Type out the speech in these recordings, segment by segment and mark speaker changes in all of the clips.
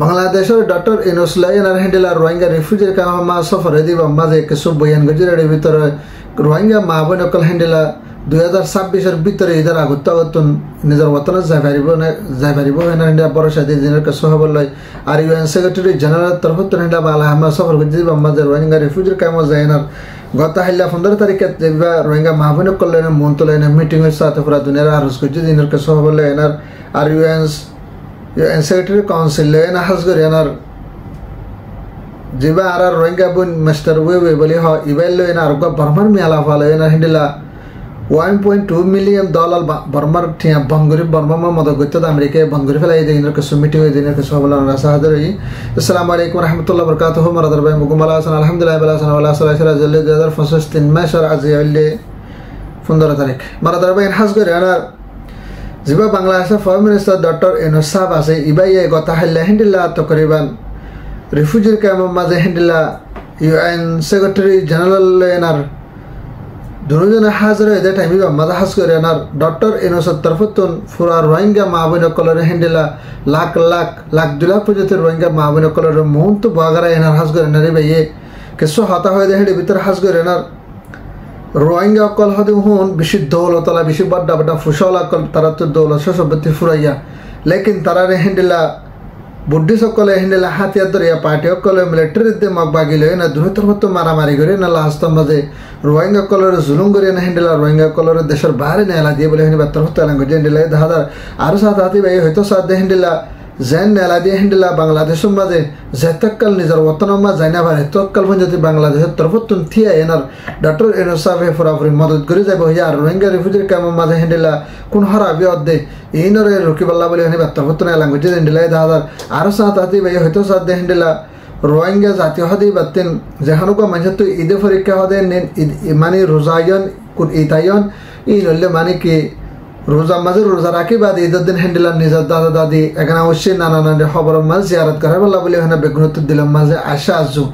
Speaker 1: বাংলাদেশের doctor Yunus liner হ্যান্ডেলা Rohingya রিফিউজির কামা সফরে দিব মাঝে কিছু বয়ান গজিরের ভিতরে রোহিঙ্গা মা বোনকল হ্যান্ডেলা 2026 ভিতরে ইদার আগতন নিজের ওতনে যাই পারিব হ্যান্ডেলা ভরসা দিয়ে দিনের কাছে হবল আর ইউএন সেক্রেটারি জেনারেল তরফত হ্যান্ডেলা বালা হামা সফর গজি দিব মাঝে রোহিঙ্গা রিফিউজির কামা যায়নার গত হাইলা 15 তারিখে যেবা রোহিঙ্গা মা বোনকল লাইনে মন্তলাইন মিটিং এর সাথে পুরা দুনিয়ার আরজ গজি দিনের কাছে হবল এনার আর ইউএন সেক্রেটারি কাউন্সিল লাইন হাজ করে এনার जिबा आर रोहिंग्या बुन मास्टर वे बोली हो इवेल लेना आर को बर्मर में आला फाले ना हिंदिला 1.2 मिलियन डॉलर बर्मर थिया बंगुरी बर्मा में मदद गत्ता अमेरिका बंगुरी फलाई दे इनर के समिति हुई दिनर के सबला रसा हदरई अस्सलाम वालेकुम रहमतुल्लाहि व बरकातहू मरदर भाई मुकुमला सन अल्हम्दुलिल्लाह बला सन वला सलाह जल्ले 2025 3 मासर अजियले 15 तारीख मरदर भाई हाज करे ना जिबा Bangladesh foreign minister doctor Yunus साहब আছে ইবাইয়ে গতা হাইলা হিন্দিলা তকরিবান রিফিউজির কামা মাঝে হ্যান্ডেলা ইউএন সেক্রেটারি জেনারেল এনার দুজনে হাজার এদের টাইমে মাঝে হাজ করে এনার ডক্টর ইউনূসের তরফতুন ফুরা রোহিঙ্গা মা বোনকলের হ্যান্ডেলা লাখ লাখ লাখ 2 লাখ পর্যন্ত রোহিঙ্গা মা বোনকলের মুহূর্ত বাগারা এনার হাজ করে নারী ভাইয়ে কিছু হতা হয়ে দেখে ভিতরে হাজ করে এনার রোহিঙ্গা কল হতে হুন বেশি দৌলতলা বেশি বড় বড় ফুসলা কল তারা তো দৌলত সবতি ফুরাইয়া লেকিন তারা হ্যান্ডেলা बुढ़ी सकल हिंदेला हाथियार दरिया पार्टी सकल मिलिटारी दे मग बागिले ना दुहे तरफ मारामारी करे ना लास्ट मजे रोहिंगा कलर जुलुम करे ना हिंदेला रोहिंगा कलर देशर बाहर नेला दिए बोले हिंदी तरफ तेलंग हिंदेला 1000 आरो साथ आती भाई हयतो साथ दे हिंदेला जैन नेला दिए हिंदेला बांग्लादेश मजे जेतकल निजर वतन मा जाइना बारे तकल पंजति बांग्लादेश तरफतुन थिया एनर डॉक्टर इनूस साहब फराफरी मदद करे जाबो यार रोहिंगा रिफ्यूजी काम मजे हिंदेला কোন হারাবি অদে এইনরে রকিবাল্লাহ বলে হনি বাত্তা হতো না ল্যাঙ্গুয়েজ হিন্দিলাই 1000 আর সাথ আতি ভাই হয়তো সাথ দে হিন্দিলা রোহিঙ্গা জাতীয় হদি বাতেন যেহানুকা মানুষ তো ঈদ পরীক্ষা হদে মানে রোজায়ন কোন ইতায়ন এই নলে মানে কি রোজা মাঝে রোজা রাখি বাদ ঈদের দিন হ্যান্ডেলার নিজের দাদা দাদি এখানে অবশ্যই নানা নানি খবর মাঝ জিয়ারত করে বলা বলে এখানে বেগুনত্ব দিলাম মাঝে আশা আসু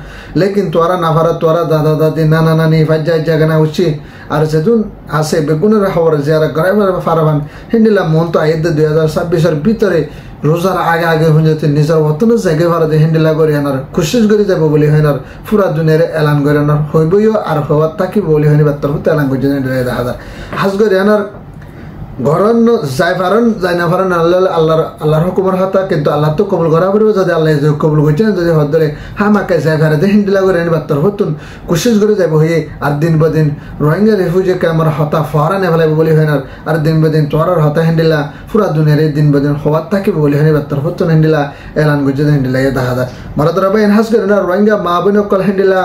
Speaker 1: লেকিন তোরা না পারা তোরা দাদা দাদি নানা নানি ফাজ্জা জায়গা উঠছি আর যেদিন আসে বেগুনের খবর জিয়ারত করে ফারাবান হ্যান্ডেলা মন তো ঈদ 2026 ভিতরে রোজার আগে আগে হয়ে যেতে নিজের অতনে জায়গায় ভারতে হ্যান্ডেলা করে আনার খুশিস করে যাব বলে হইনার পুরা দুনিয়ারে এলান করে আনার হইবইও আর হওয়ার তাকি বলে হইনি বাত্তার হতে এলান করে হ্যান্ডেলা 1000 হাজ করে আনার ঘরন যাই পারেন যাই না পারেন আল্লাহর হুকুমের হাতা কিন্তু আল্লাহ তো কবুল করা পড়বে যদি আল্লাহ কবুল করছেন যদি হদ ধরে হামাকে যাই পারে হিন্দিলা করে বাত্তার হতুন কোশিশ করে যাব হয়ে আর দিন বদিন রোহিঙ্গা রিফিউজিকে আমার হতা ফহরা নে ফেলাইব বলে হয় না আর দিন বদিন তোরার হতা হিন্দিলা পুরা দুনিয়ার দিন বদিন হওয়ার থাকিব বলে হয় বাত্তার হতুন হিন্দিলা এলান করছে হিন্দিলা 10,000 মারাদরা ভাই এনহাস করে না রোহিঙ্গা মা বোনকল হিন্দিলা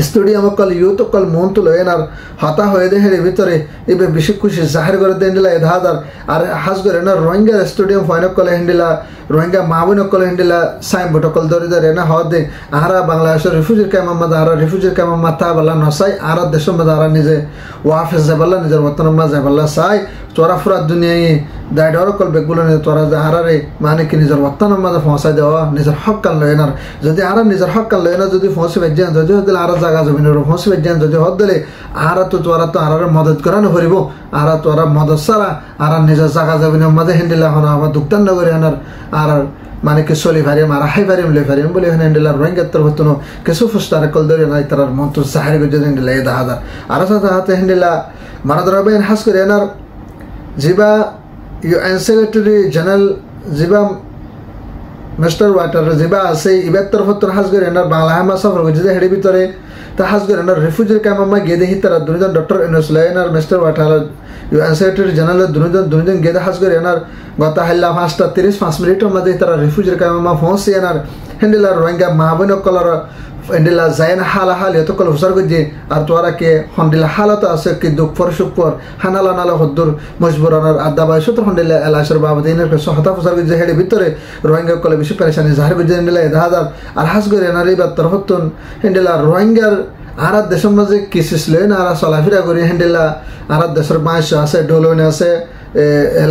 Speaker 1: স্টেডিয়াম কল ইউথ কল মন তুলো এনার হতা হয়ে দেখে ভিতরে এবে বেশি খুশি জাহির করে দিলা 10,000 আর হাজ করে না রোহিঙ্গা স্টেডিয়াম ফাইনাল কলে হিন্দিলা রোহিঙ্গা মাহবুন কলে হিন্দিলা সাইন বটকল দরি দরে না হদে আহারা বাংলাদেশের রিফিউজির কামা মাদা আহারা রিফিউজির কামা মাথা বলা নসাই আহারা দেশের মাদা আহারা নিজে ওয়াফেস যাবাল্লা নিজের বতন মা যাবাল্লা সাই তোরা পুরা দুনিয়ায় দায়ডর কল বেগুলো তোরা আহারে মানে কি নিজের বতন মাদা পৌঁছাই দেওয়া নিজের হক কাল লয়নার যদি আহারা নিজের হক কাল লয়না যদি পৌঁছে বেজান যদি হদলে আহারা জায়গা জমিনের পৌঁছে বেজান যদি হদলে আহারা তো তোরা তো আহারে মদত করানো করিব আহারা তোরা মদত সারা আহারা নিজের জায়গা জমিনের মাঝে হিন্দিলা হন আবার দুক্তান নগরে আনার আর মানে কি চলি পারিম আর হাই পারিম লে পারিম বলে হিন্দিলার রোহিঙ্গার তরফতুন কিছু ফুস্তারে কল ধরে নাই তার মন তো জাহির করে হিন্দিলা 10,000 আর সাথে হাতে হিন্দিলা মারাদরা বেন হাস করে এনার জিবা ইউএন সেক্রেটারি জেনারেল জিবা মিস্টার ওয়াটার জিবা আছে ইবার তরফতুন হাস করে এনার বাংলা হামা সফর করে যে হেডি ভিতরে তা হাস করে এনার রিফিউজির কামা গে দেখি তারা দুজন doctor Yunus liner mister water UN secretary general দুজন গে হাস করে এনার গত হাইলা 5:35 মিনিটের মধ্যে তারা রিফিউজির কামা পৌঁছে এনার হ্যান্ডেলার রোহিঙ্গা মাহবুন কলর হ্যান্ডেলা জাইন হালা হাল এত কল হুসার গজি আর তোরা কে হন্ডিলা হালত আছে কি দুঃখ ফর শুকর হানালা নালা হদ্দুর মজবুরানার আদা বাইশত হন্ডিলা এলাশর বাবা দিনের কে সহতা হুসার গজি হেডে ভিতরে রোহিঙ্গা কলে বেশি পেরেশানি জাহির গজি হ্যান্ডেলা 10,000 আর হাস করে এনার এইবার তরফতুন হ্যান্ডেলা রোহিঙ্গার আর দেশের মাঝে কিসিস লইন আর চলাফেরা করি হ্যান্ডেলা আর দেশের মাছ আছে ডোলন আছে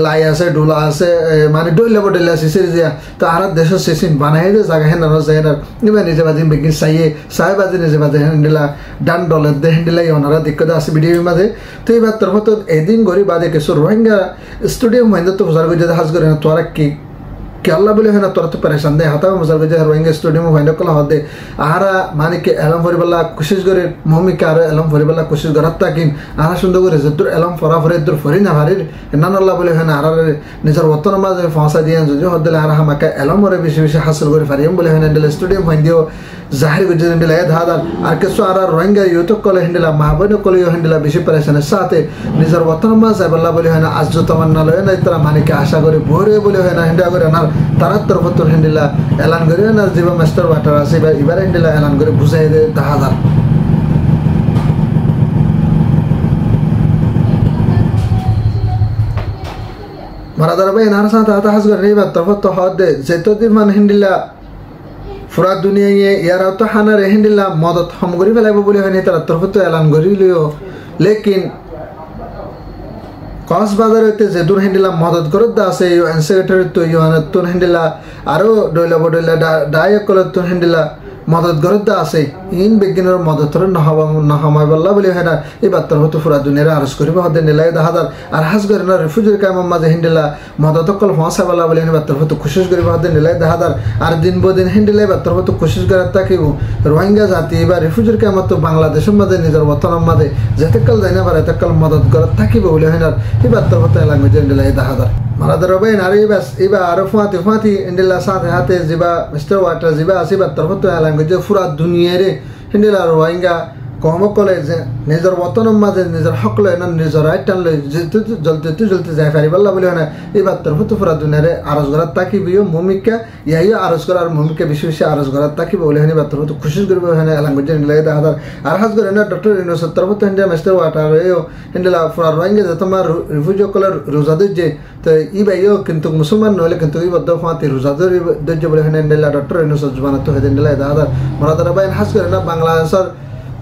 Speaker 1: লাই আছে ডোলা আছে মানে ডইলে বডলে আছে সিরিয়া তো আর দেশের সেসিন বানাই দে জায়গা হেন না যায় না নিবা নিজে বাজি বেগিন সাই বাজি নিজে বাজি হ্যান্ডেলা ডান ডলে দে হ্যান্ডেলা ওনারা দিক্কত আছে ভিডিও মাঝে তো এইবার তোর মতো এদিন গরি বাদে কিছু রোহিঙ্গা স্টুডিয়াম মাইন্দ তো হুজার গজে হাজ করে তোরা কি कि अल्लाह बोले है ना तुरंत परेशान दे हता मसल गजे रोहिंग्या स्टूडियो में फाइंड कला होदे आहारा माने के एलम फरिबल्ला कोशिश करे मोमी के आरो एलम फरिबल्ला कोशिश करता किन आहारा सुंदर करे जदुर एलम फरा फरे दुर फरी ना भारी नन अल्लाह बोले है ना आरा निजर वतन मा जे फांसा दिया जो हदले आरा हमाका एलम रे बिशे बिशे हासिल करे फारियम बोले है ना स्टूडियो फाइंड दियो जाहिर गजे हिंदिला ए धादा आर केसो आरा रोहिंग्या युतो कले हिंदिला महाबन कले हिंदिला बिशे परेशान साथे निजर वतन मा जे अल्लाह बोले है ना आज जो तमन्ना लो ना इतना माने के आशा करे भोरे बोले है ना हिंदा करे ना तारा तरफतुर हिंदिला एलान करे ना जीवा मास्टर वाटर आसे इबार हिंदिला एलान करे बुझाई दे धादा मरादर भाई नार साथ आता हस करे बा तरफत हद दे जेतो दिन मान हिंदिला पूरा दुनिया ये यार तो हाना रे हिंदिला मदद हम गरी फेलाइबो बोले हनी तारा तरफत एलान गरी लियो लेकिन कक्सबाजार होते जेदुर हिंदिला मदद करत दा আছে ইউএন সেক্রেটারি তো ইউএন তুন হিন্দিলা আরো ডইলা বডইলা ডায়ক কল তুন হিন্দিলা मदद करत আছে ইন বিজ্ঞানের মদতর নহমাই বল্লা বলি হেনা এই বাত্তর হতো পুরা দুনিয়ার আরজ করিব হদে নিলাই 10000 আর হাস করে না রিফিউজি কাম মাঝে হিন্দিলা মদত কল ফাঁসা বল্লা বলি হেনা বাত্তর হতো কোশিশ করিব হদে নিলাই 10000 আর দিন বদিন হিন্দিলাই বাত্তর হতো কোশিশ করত তাকিব রোহিঙ্গা জাতি বা রিফিউজির কাম তো বাংলাদেশের মাঝে নিজের বতন মাঝে যেতকল যাইনা পারে তকল মদদ করত তাকিব বলি হেনা এই বাত্তর হতো language নিলাই 10000 Maradar bay nari bas iba arafati indila saat hate ziba Mr. Water ziba asiba terfoto language fura dunia re indila rohingya कहम कले निजर वतन माजे निजर हक लो ना निजर राइट टान लो जल्दी जाय फारि बल्ला बोले ना ए बात तरफ तो पूरा दुनिया रे आरज गरत ताकि बियो मुमिका यही आरज कर और मुमिका विशेष आरज गरत ताकि बोले हनी बात तरफ तो कोशिश करबो हने लैंग्वेज निले दा हदार आर हाज करे ना डॉक्टर इनो तरफ तो इंडिया मिस्टर वाटर यो इंडिला पूरा रोहिंग्या जतमा रिफ्यूजी कलर रोजा दे तो ई भाइयो किंतु मुसलमान नले किंतु ई बद्दो फाती रोजा दे बोले हने इंडिला डॉक्टर इनो जुबान तो हेदे निले दा हदार मरादर बाय हाज करे ना बांग्लादेश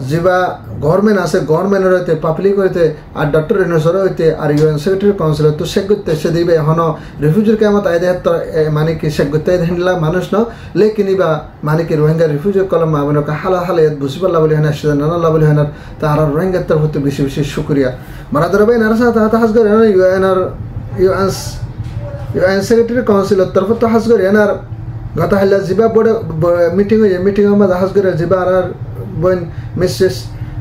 Speaker 1: जिबा गवर्नमेंट आसे गवर्नमेंट रहते पब्लिक होते और डॉक्टर इनोसर होते और यूएन सेक्रेटरी काउंसिल तो शेगुते से दिबे हनो रिफ्यूजी केमत आइदे तो माने कि शेगुते हिंदला मानुष न लेकिन इबा माने कि रोहिंग्या रिफ्यूजी कलम माबनो का हाला हाला बुसिबल्ला बोले हना शदन नला बोले हना तारा रोहिंग्या तरफ तो विशेष शुक्रिया मरादर भाई नरसा ता हास करे यूएन सेक्रेटरी काउंसिल तरफ तो हास करे ना गत हल्ला जिबा बड़ मीटिंग में हास करे जिबा बन मिसेस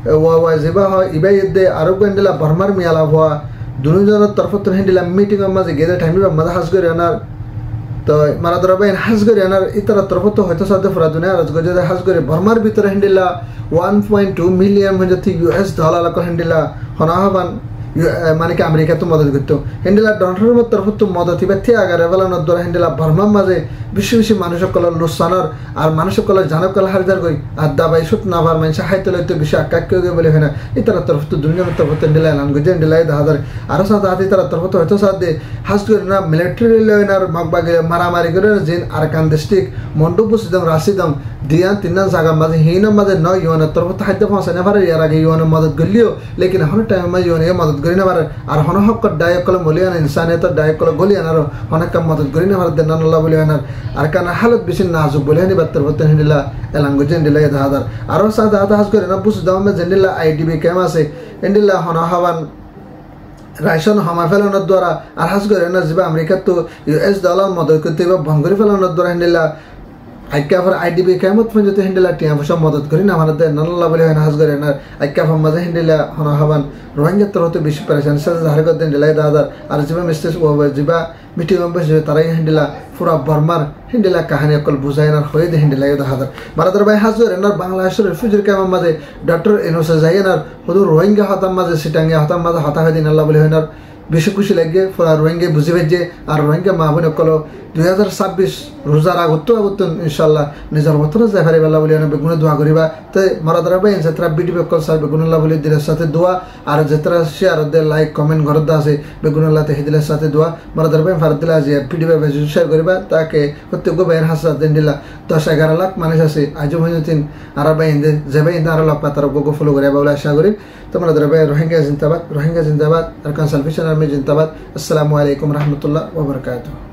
Speaker 1: वा जिबा हो इबा यदे आरोप गंडला बर्मार मियाला हुआ दोनों जन तरफ तो हिंदिला मीटिंग में मजे गेदे टाइम में मदा हास करे ना तो मारा दरबाइन हास करे ना इतर तरफ तो होतो साथे पूरा दुनिया राज गजे हास करे बर्मार भीतर हिंदिला 1.2 मिलियन म्हणजे ती यूएस डॉलर ला हिंदिला हनाहबान माने कि अमेरिका तो मदद करतो हिंदिला डॉलर तरफ तो मदद इबे अगर वाला न द्वारा हिंदिला बर्मा माजे विशेष मानुष कल लुसानर और मानुष कल जानब कल हरदार गई আর দাবাই সুত নাবার মানুষ হাইতে লইতে বেশি আকাক্য গে বলে হয় না ইতার তরফ তো দুনিয়ার তরফ তো দিলাই লান গজে দিলাই 10000 আর সাথে হাতে তার তরফ তো হয়তো সাথে হাস করে না মিলিটারি লাইনার মগবাগে মারামারি করে জিন আরকান ডিস্ট্রিক্ট মন্ডপু সিদম রাশিদম दिया तीन जगह मजे हीना मजे न युवन तरफ तो हाइते फंसा न पारे यार आगे युवन मदद गलियो लेकिन हर टाइम में युवन ये मदद करी न पारे और हन हक डायक कल मोलियान इंसानियत डायक कल गोलियान और हन कम मदद करी न पारे देन अल्लाह बोलियान और काना हालत बिस नाजुक बोलियान बत्तर बत्तर हिंदिला एलांगुज हिंदिला 10000 और साथ हाथ हास करे न पुस दाम में जंदिला आईडीबी केमा से इंदिला हन हवन राशन हमार फेलाনোর द्वारा আর হাস করে না জিবা আমেরিকা তো यूएस डॉलर मदद करते বা ভঙ্গরি फेलाনোর द्वारा हिंदिला आइक्या फर आईडीबी केमत में जो हिंदिला टिया फसा मदद करी ना हमारा दे नल्ला बोले हास करे ना आइक्या फर मजे हिंदिला हना हवन रोहिंग्या तरह तो बेশি परेशान से जाहिर कर दिन दिलाई 10000 और जिबा मिस्टेस वो जिबा मीटिंग में बस ताराई हिंदिला पूरा बर्मार हिंदिला कहानी कल बुझाइना होय दे हिंदिला 10000 मारादर भाई हास करे ना बांग्लादेश रिफ्यूजी केम मजे डॉक्टर इनोस जायना हुदु रोहिंग्या हता मजे सिटांगे हता मजे हता है दिन अल्लाह बोले हनार বেশি খুশি লাগে পুরা রোহিঙ্গা বুঝি বেজে আর রোহিঙ্গা মা বোন কল 2026 রোজার আগত ইনশাআল্লাহ নিজের মতন যাই পারে বলা বলি আমি বেগুনে দোয়া করিবা তো মারাদর ভাই যাত্রা ভিডিও কল সার বেগুনুল্লাহ বলি দিলের সাথে দোয়া আর যাত্রা শেয়ার দে লাইক কমেন্ট ঘর দা আছে বেগুনুল্লাহ তে হিদিলের সাথে দোয়া মারাদর ভাই ফারদিলা যে ভিডিও বেজে শেয়ার করিবা তাকে প্রত্যেক ভাইয়ের হাসা দেন দিলা 10-11 লাখ মানুষ আছে আজও হইতিন আর ভাই ইন্দে যে ভাই ইন্দে আর লাখ পাতার গোগো ফলো করে বলা আশা করি তোমরা দরবে রোহিঙ্গা জিন্দাবাদ আর কনসালভেশন आर्मी जिंदाबाद। अस्सलामु अलैकुम रहमतुल्लाह व बरकातुहू।